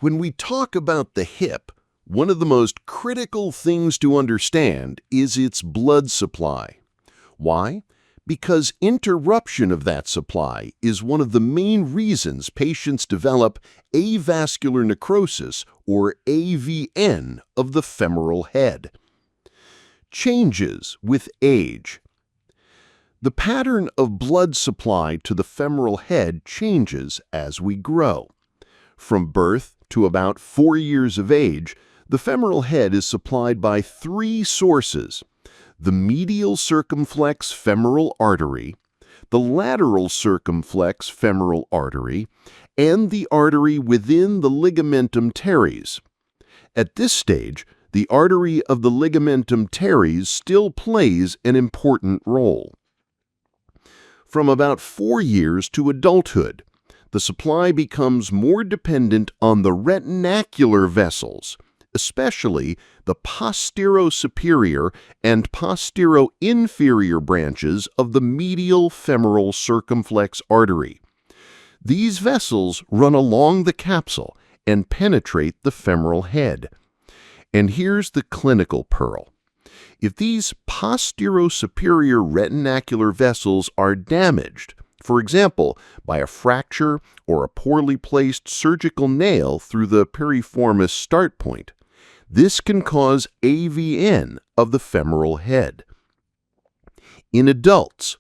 When we talk about the hip, one of the most critical things to understand is its blood supply. Why? Because interruption of that supply is one of the main reasons patients develop avascular necrosis, or AVN, of the femoral head. Changes with age. The pattern of blood supply to the femoral head changes as we grow. From birth to about 4 years of age, the femoral head is supplied by 3 sources: the medial circumflex femoral artery, the lateral circumflex femoral artery, and the artery within the ligamentum teres. At this stage, the artery of the ligamentum teres still plays an important role. From about 4 years to adulthood, the supply becomes more dependent on the retinacular vessels, especially the posterior-superior and posterior-inferior branches of the medial femoral circumflex artery. These vessels run along the capsule and penetrate the femoral head. And here's the clinical pearl. If these posterior-superior retinacular vessels are damaged, for example, by a fracture or a poorly placed surgical nail through the piriformis start point, this can cause AVN of the femoral head. In adults,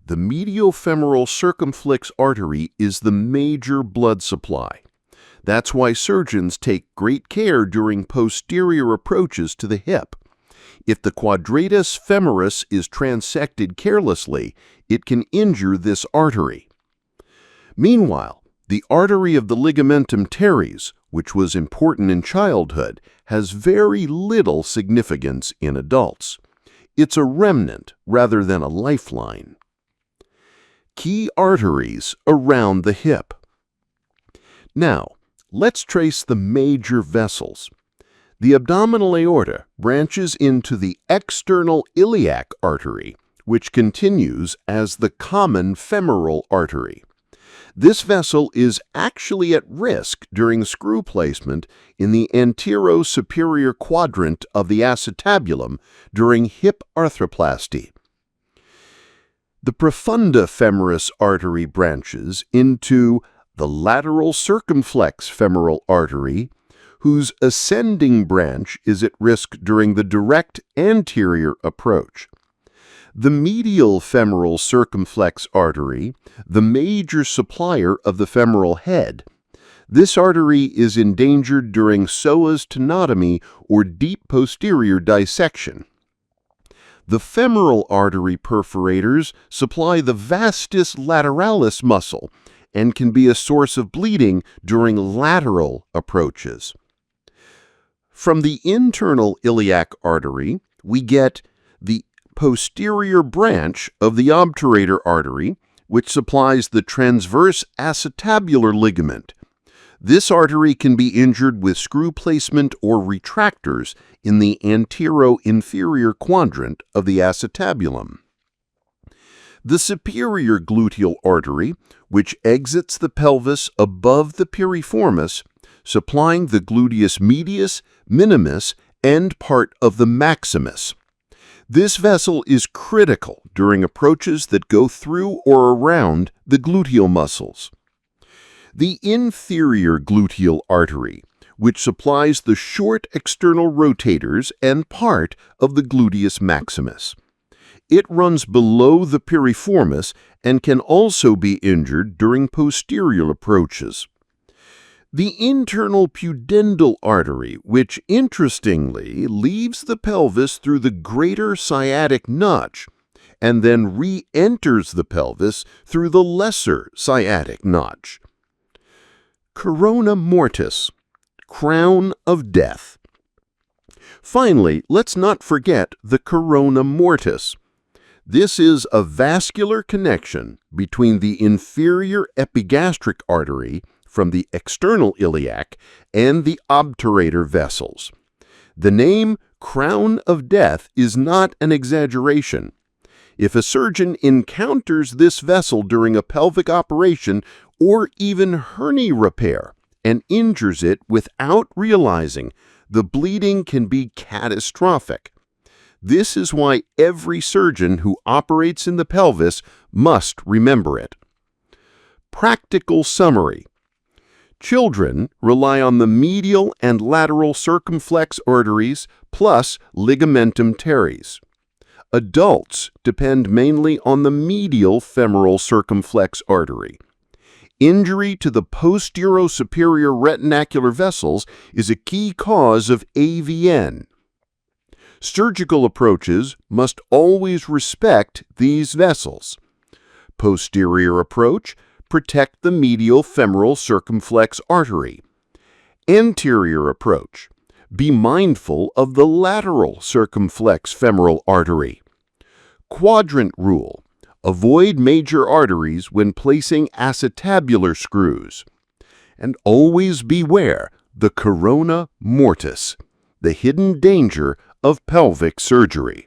the mediofemoral circumflex artery is the major blood supply. That's why surgeons take great care during posterior approaches to the hip. If the quadratus femoris is transected carelessly, it can injure this artery. Meanwhile, the artery of the ligamentum teres, which was important in childhood, has very little significance in adults. It's a remnant rather than a lifeline. Key arteries around the hip. Now, let's trace the major vessels. The abdominal aorta branches into the external iliac artery, which continues as the common femoral artery. This vessel is actually at risk during screw placement in the antero-superior quadrant of the acetabulum during hip arthroplasty. The profunda femoris artery branches into the lateral circumflex femoral artery, whose ascending branch is at risk during the direct anterior approach. The medial femoral circumflex artery, the major supplier of the femoral head. This artery is endangered during psoas tenotomy or deep posterior dissection. The femoral artery perforators supply the vastus lateralis muscle and can be a source of bleeding during lateral approaches. From the internal iliac artery, we get the posterior branch of the obturator artery, which supplies the transverse acetabular ligament. This artery can be injured with screw placement or retractors in the antero-inferior quadrant of the acetabulum. The superior gluteal artery, which exits the pelvis above the piriformis, supplying the gluteus medius, minimus, and part of the maximus. This vessel is critical during approaches that go through or around the gluteal muscles. The inferior gluteal artery, which supplies the short external rotators and part of the gluteus maximus. It runs below the piriformis and can also be injured during posterior approaches. The internal pudendal artery, which interestingly leaves the pelvis through the greater sciatic notch and then re-enters the pelvis through the lesser sciatic notch. Corona Mortis, crown of death. Finally, let's not forget the corona mortis. This is a vascular connection between the inferior epigastric artery from the external iliac and the obturator vessels. The name crown of death is not an exaggeration. If a surgeon encounters this vessel during a pelvic operation or even hernia repair, and injures it without realizing, the bleeding can be catastrophic. This is why every surgeon who operates in the pelvis must remember it. Practical summary. Children rely on the medial and lateral circumflex arteries plus ligamentum teres. Adults depend mainly on the medial femoral circumflex artery. Injury to the posterior-superior retinacular vessels is a key cause of AVN. Surgical approaches must always respect these vessels. Posterior approach, protect the medial femoral circumflex artery. Anterior approach, be mindful of the lateral circumflex femoral artery. Quadrant rule, avoid major arteries when placing acetabular screws. And always beware the Corona Mortis, the hidden danger of pelvic surgery.